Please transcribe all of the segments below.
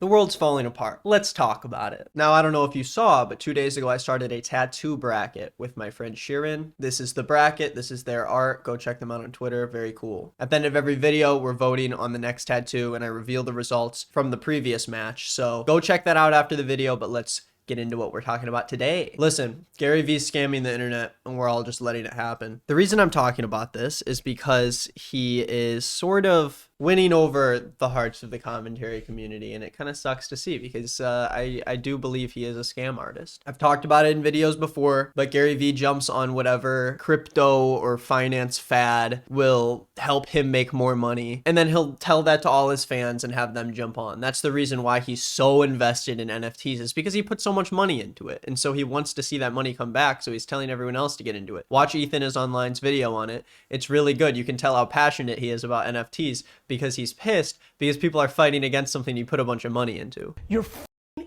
The world's falling apart. Let's talk about it. Now, I don't know if you saw, but 2 days ago I started a tattoo bracket with my friend Sheeran. This is the bracket. This is their art. Go check them out on Twitter. Very cool. At the end of every video, we're voting on the next tattoo, and I reveal the results from the previous match. So go check that out after the video, but let's get into what we're talking about today. Listen, Gary Vee's scamming the internet, and we're all just letting it happen. The reason I'm talking about this is because he is sort of winning over the hearts of the commentary community, and it kind of sucks to see because I do believe he is a scam artist. I've talked about it in videos before, but Gary Vee jumps on whatever crypto or finance fad will help him make more money, and then he'll tell that to all his fans and have them jump on. That's the reason why he's so invested in NFTs, is because he put so much money into it, and so he wants to see that money come back, so he's telling everyone else to get into it. Watch Ethan is Online's video on it. It's really good. You can tell how passionate he is about NFTs because he's pissed because people are fighting against something you put a bunch of money into. Your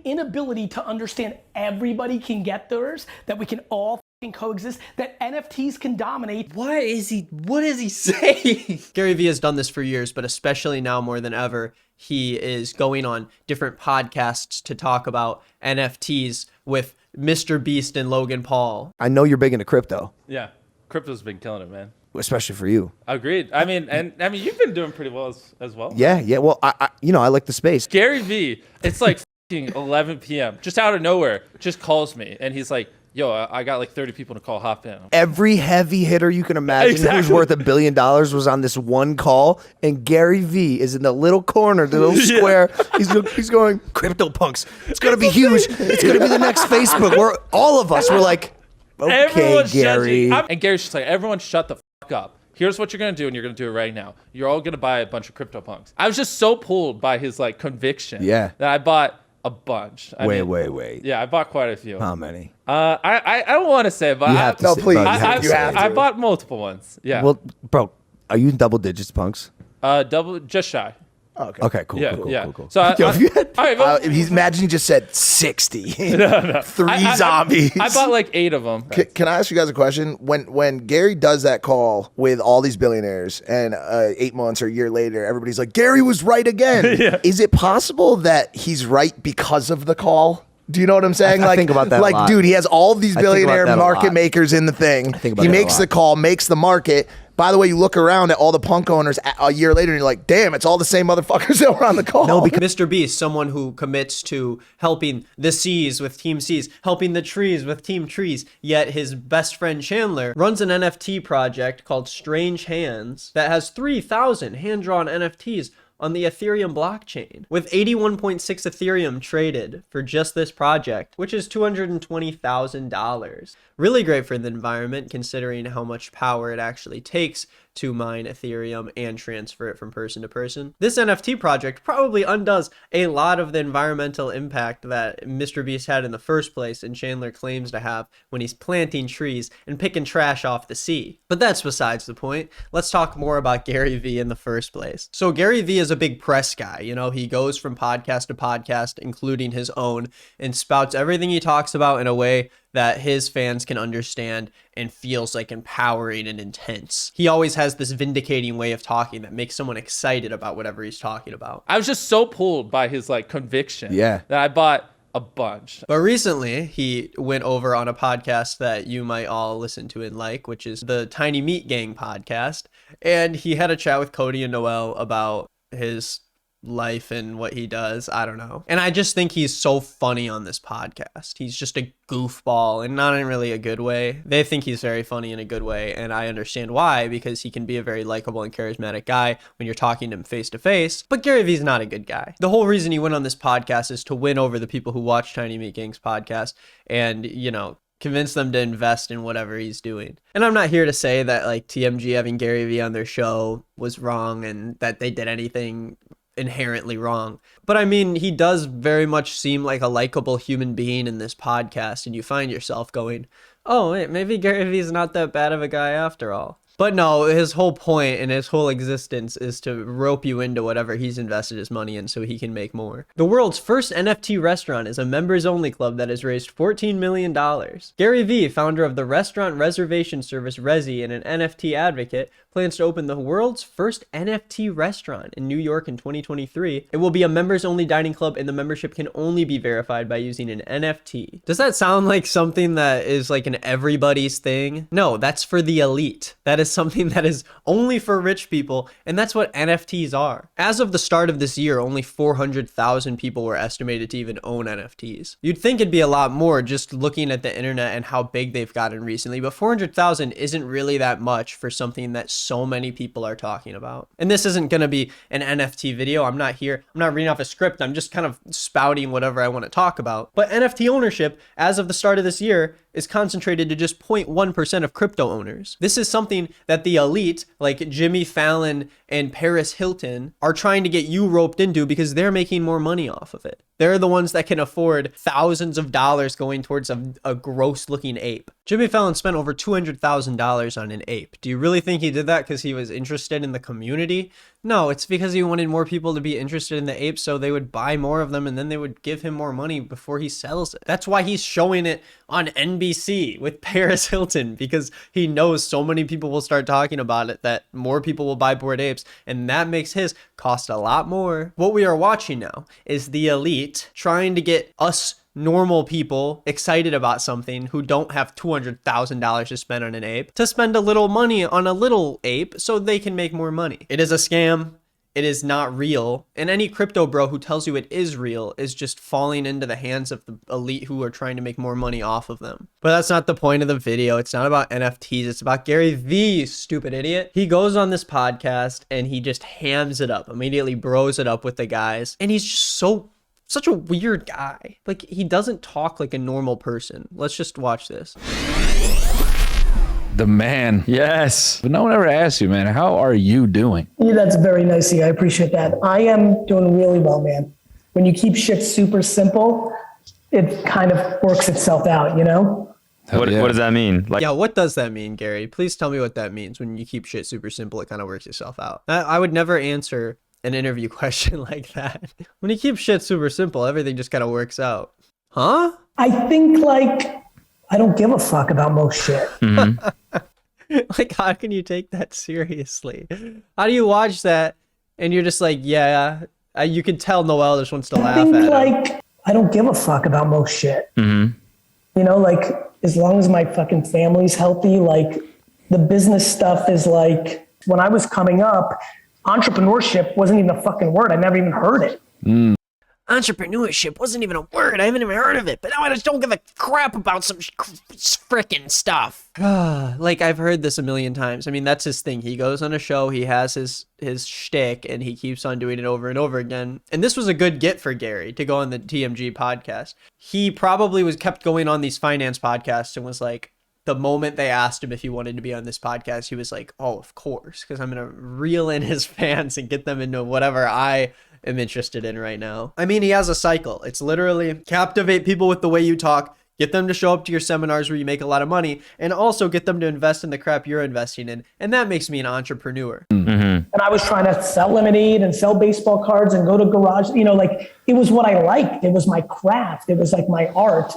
inability to understand everybody can get theirs, that we can all coexist, that NFTs can dominate. What is he saying? Gary Vee has done this for years, but especially now more than ever, he is going on different podcasts to talk about NFTs with Mr. Beast and Logan Paul. I know you're big into crypto. Yeah, crypto's been killing it, man. Especially for you. Agreed. I mean, you've been doing pretty well as well. Yeah. Well, I like the space. Gary Vee, it's like 11 p.m. just out of nowhere, just calls me and he's like, "Yo, I got like 30 people to call. Hop in." Every heavy hitter you can imagine who's worth $1 billion was on this one call, and Gary Vee is in the little corner, the little square. He's going, "Crypto punks. It's gonna be huge. It's gonna be the next Facebook." We're all of us. We're like, "Okay, Everyone's Gary." And Gary's just like, "Everyone, shut the fuck up. Here's what you're gonna do, and you're gonna do it right now. You're all gonna buy a bunch of crypto punks." I was just so pulled by his like conviction. Yeah. That I bought a bunch. Wait. Yeah, I bought quite a few. How many? I don't want to say, but You have to. No, please. You have to. I bought multiple ones. Yeah. Well, bro, are you in double digits, punks? Double, just shy. Oh, okay. Okay, cool. Yeah, cool. yeah. Cool. So Yo, if you had, all right, well, imagine he just said 60. Three zombies. I bought like 8 of them. Can I ask you guys a question? When Gary does that call with all these billionaires, and 8 months or a year later, everybody's like, "Gary was right again." Yeah. Is it possible that he's right because of the call? Do you know what I'm saying? I think about that a lot. Dude, he has all these I think about billionaire that a market lot. makers in the thing. think about He that a makes lot. the call, makes the market. By the way, you look around at all the punk owners a year later, and you're like, "Damn, it's all the same motherfuckers that were on the call." No, because Mr. Beast, someone who commits to helping the seas with Team Seas, helping the trees with Team Trees, yet his best friend Chandler runs an NFT project called Strange Hands that has 3,000 hand-drawn NFTs on the Ethereum blockchain, with 81.6 Ethereum traded for just this project, which is $220,000. Really great for the environment, considering how much power it actually takes to mine Ethereum and transfer it from person to person. This NFT project probably undoes a lot of the environmental impact that Mr. Beast had in the first place and Chandler claims to have when he's planting trees and picking trash off the sea. But that's besides the point. Let's talk more about Gary Vee in the first place. So Gary Vee is a big press guy. You know, he goes from podcast to podcast, including his own, and spouts everything he talks about in a way that his fans can understand and feels like empowering and intense. He always has this vindicating way of talking that makes someone excited about whatever he's talking about. I was just so pulled by his like conviction. Yeah. That I bought a bunch. But recently, he went over on a podcast that you might all listen to and like, which is the Tiny Meat Gang podcast. And he had a chat with Cody and Noel about his life and what he does. I don't know. And I just think he's so funny on this podcast. He's just a goofball, and not in really a good way. They think he's very funny in a good way, and I understand why, because he can be a very likable and charismatic guy when you're talking to him face to face. But Gary Vee's not a good guy. The whole reason he went on this podcast is to win over the people who watch Tiny Meat Gang's podcast and, you know, convince them to invest in whatever he's doing. And I'm not here to say that like TMG having Gary Vee on their show was wrong and that they did anything inherently wrong. But I mean, he does very much seem like a likable human being in this podcast, and you find yourself going, "Oh, wait, maybe Gary Vee's not that bad of a guy after all." But no, his whole point and his whole existence is to rope you into whatever he's invested his money in so he can make more. The world's first NFT restaurant is a members-only club that has raised $14 million. Gary Vee, founder of the restaurant reservation service Resy and an NFT advocate, plans to open the world's first NFT restaurant in New York in 2023. It will be a members-only dining club, and the membership can only be verified by using an NFT. Does that sound like something that is like an everybody's thing? No, that's for the elite. That is something that is only for rich people, and that's what NFTs are. As of the start of this year, only 400,000 people were estimated to even own NFTs. You'd think it'd be a lot more just looking at the internet and how big they've gotten recently, but 400,000 isn't really that much for something that so many people are talking about. And this isn't going to be an NFT video. I'm not reading off a script. I'm just kind of spouting whatever I want to talk about. But NFT ownership, as of the start of this year, is concentrated to just 0.1% of crypto owners. This is something that the elite, like Jimmy Fallon and Paris Hilton, are trying to get you roped into because they're making more money off of it. They're the ones that can afford thousands of dollars going towards a gross looking ape. Jimmy Fallon spent over $200,000 on an ape. Do you really think he did that because he was interested in the community? No, it's because he wanted more people to be interested in the ape so they would buy more of them and then they would give him more money before he sells it. That's why he's showing it on NBC with Paris Hilton, because he knows so many people will start talking about it that more people will buy Bored Apes, and that makes his cost a lot more. What we are watching now is the elite trying to get us normal people excited about something who don't have $200,000 to spend on an ape to spend a little money on a little ape so they can make more money. It is a scam. It is not real. And any crypto bro who tells you it is real is just falling into the hands of the elite who are trying to make more money off of them. But that's not the point of the video. It's not about NFTs. It's about Gary Vee, you stupid idiot. He goes on this podcast and he just hams it up, immediately bros it up with the guys. And he's just such a weird guy. Like, he doesn't talk like a normal person. Let's just watch this. The man. Yes. But no one ever asked you, man, how are you doing? Yeah, that's very nice of you. I appreciate that. I am doing really well, man. When you keep shit super simple, it kind of works itself out, you know? What does that mean? Yeah, what does that mean, Gary? Please tell me what that means. When you keep shit super simple, it kind of works itself out. I would never answer an interview question like that. When you keep shit super simple, everything just kind of works out. Huh? I think, like, I don't give a fuck about most shit. Mm-hmm. Like, how can you take that seriously? How do you watch that and you're just like, yeah, you can tell Noel just wants to laugh at him. Like, I don't give a fuck about most shit. Mm-hmm. You know, like, as long as my fucking family's healthy, like, the business stuff is like, when I was coming up, entrepreneurship wasn't even a fucking word. I never even heard it. Entrepreneurship wasn't even a word. I haven't even heard of it. But now I just don't give a crap about some frickin' stuff. Like, I've heard this a million times. I mean, that's his thing. He goes on a show, he has his shtick, and he keeps on doing it over and over again. And this was a good get for Gary to go on the TMG podcast. He probably kept going on these finance podcasts and was like, the moment they asked him if he wanted to be on this podcast, he was like, oh, of course, because I'm going to reel in his fans and get them into whatever I am interested in right now. I mean, he has a cycle. It's literally captivate people with the way you talk, get them to show up to your seminars where you make a lot of money, and also get them to invest in the crap you're investing in. And that makes me an entrepreneur. Mm-hmm. And I was trying to sell lemonade and sell baseball cards and go to garage, you know, like, it was what I liked. It was my craft. It was like my art.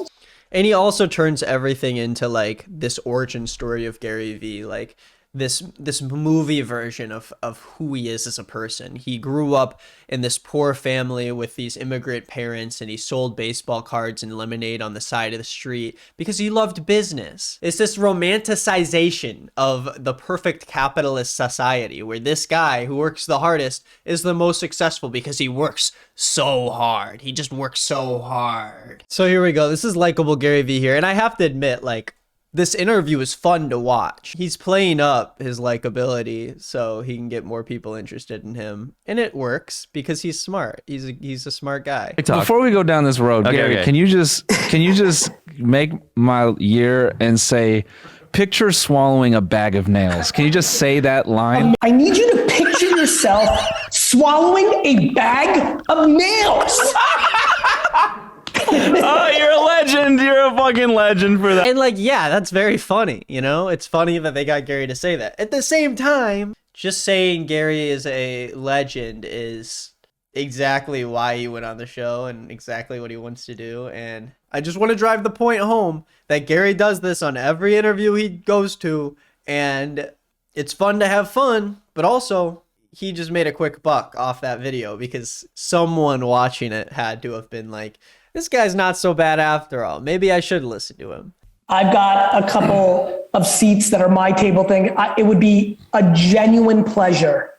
And he also turns everything into like this origin story of Gary Vee, like this movie version of who he is as a person. He grew up in this poor family with these immigrant parents, and he sold baseball cards and lemonade on the side of the street because he loved business. It's this romanticization of the perfect capitalist society where this guy who works the hardest is the most successful because he works so hard. He just works so hard. So here we go. This is likable Gary Vee here. And I have to admit, like, this interview is fun to watch. He's playing up his likability so he can get more people interested in him. And it works because he's smart. He's a smart guy. Before we go down this road, Gary, can you just make my year and say, picture swallowing a bag of nails? Can you just say that line? I need you to picture yourself swallowing a bag of nails. Oh, you're a legend. legend. You're a fucking legend for that. And like, yeah, that's very funny. You know, it's funny that they got Gary to say that. At the same time, just saying Gary is a legend is exactly why he went on the show and exactly what he wants to do. And I just want to drive the point home that Gary does this on every interview he goes to, and it's fun to have fun, but also he just made a quick buck off that video because someone watching it had to have been like, this guy's not so bad after all. Maybe I should listen to him. I've got a couple of seats that are my table thing. It would be a genuine pleasure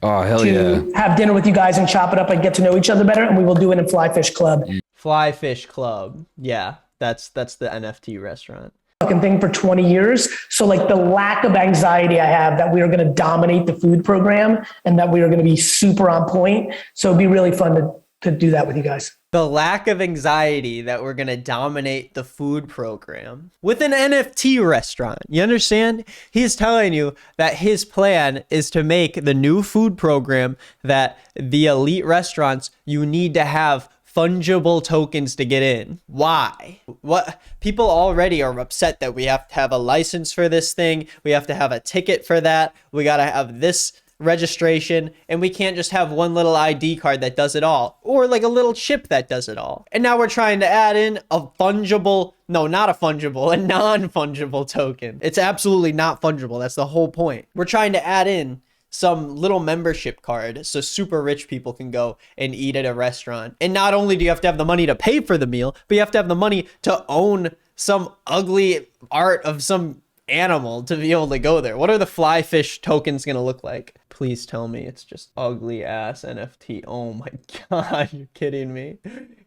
Oh, hell yeah. to have dinner with you guys and chop it up and get to know each other better. And we will do it in Fly Fish Club. Fly Fish Club. Yeah, that's the NFT restaurant. Fucking thing for 20 years. So like the lack of anxiety I have that we are going to dominate the food program and that we are going to be super on point. So it'd be really fun to do that with you guys. The lack of anxiety that we're going to dominate the food program with an NFT restaurant. You understand? He's telling you that his plan is to make the new food program that the elite restaurants, you need to have fungible tokens to get in. Why? What? People already are upset that we have to have a license for this thing. We have to have a ticket for that. We got to have this registration, and we can't just have one little ID card that does it all, or like a little chip that does it all. And now we're trying to add in a fungible, no, not a fungible, a non-fungible token. It's absolutely not fungible. That's the whole point. We're trying to add in some little membership card so super rich people can go and eat at a restaurant. And not only do you have to have the money to pay for the meal, but you have to have the money to own some ugly art of some animal to be able to go there. What are the fly fish tokens gonna look like? Please tell me it's just ugly ass NFT. Oh my god, you're kidding me.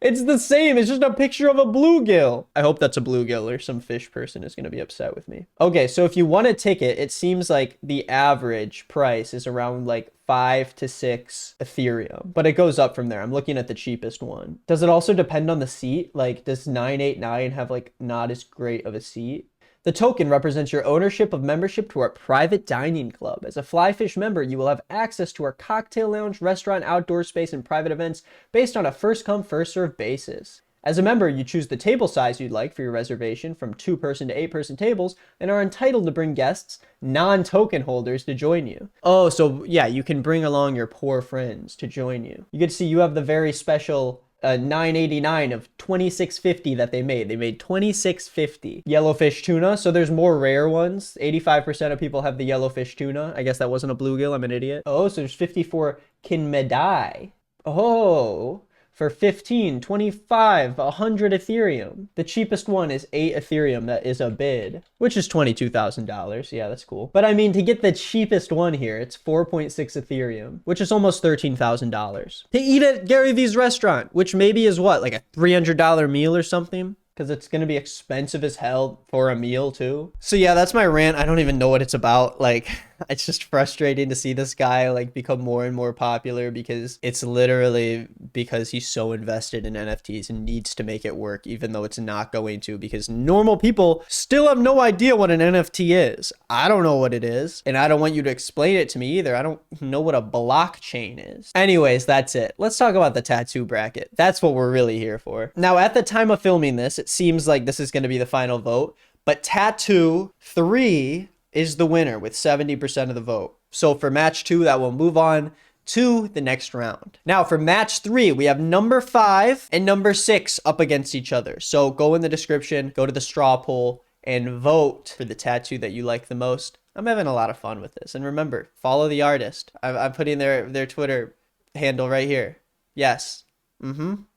It's the same. It's just a picture of a bluegill. I hope that's a bluegill or some fish person is gonna be upset with me. Okay, so if you want a ticket, it seems like the average price is around like 5 to 6 Ethereum, but it goes up from there. I'm looking at the cheapest one. Does it also depend on the seat? Like, does 989 have like not as great of a seat? The token represents your ownership of membership to our private dining club. As a Flyfish member, you will have access to our cocktail lounge, restaurant, outdoor space, and private events based on a first-come, first-served basis. As a member, you choose the table size you'd like for your reservation from 2-person to 8-person tables and are entitled to bring guests, non-token holders, to join you. Oh, so yeah, you can bring along your poor friends to join you. You get to see you have the very special 989 of 2650 that they made. They made 2650 yellowfish tuna. So there's more rare ones. 85% of people have the yellowfish tuna. I guess that wasn't a bluegill. I'm an idiot. Oh, so there's 54 kinmedai. Oh, for 15, 25, 100 Ethereum. The cheapest one is 8 Ethereum. That is a bid, which is $22,000. Yeah, that's cool. But I mean, to get the cheapest one here, it's 4.6 Ethereum, which is almost $13,000. To eat at Gary Vee's restaurant, which maybe is what, like a $300 meal or something? Because it's going to be expensive as hell for a meal too. So yeah, that's my rant. I don't even know what it's about. Like, it's just frustrating to see this guy like become more and more popular because it's literally because he's so invested in NFTs and needs to make it work, even though it's not going to, because normal people still have no idea what an NFT is. I don't know what it is, and I don't want you to explain it to me either. I don't know what a blockchain is. Anyways, that's it. Let's talk about the tattoo bracket. That's what we're really here for. Now, at the time of filming this, it seems like this is going to be the final vote, but Tattoo 3 is the winner with 70% of the vote. So for match 2, that will move on to the next round. Now for match 3, we have number 5 and number 6 up against each other. So go in the description, go to the straw poll, and vote for the tattoo that you like the most. I'm having a lot of fun with this. And remember, follow the artist. I'm putting their Twitter handle right here. Yes.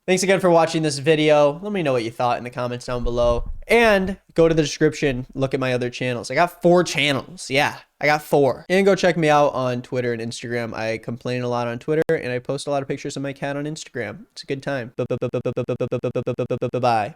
Thanks again for watching this video. Let me know what you thought in the comments down below. And go to the description, look at my other channels. I got 4 channels. Yeah, I got 4. And go check me out on Twitter and Instagram. I complain a lot on Twitter, and I post a lot of pictures of my cat on Instagram. It's a good time. Bye.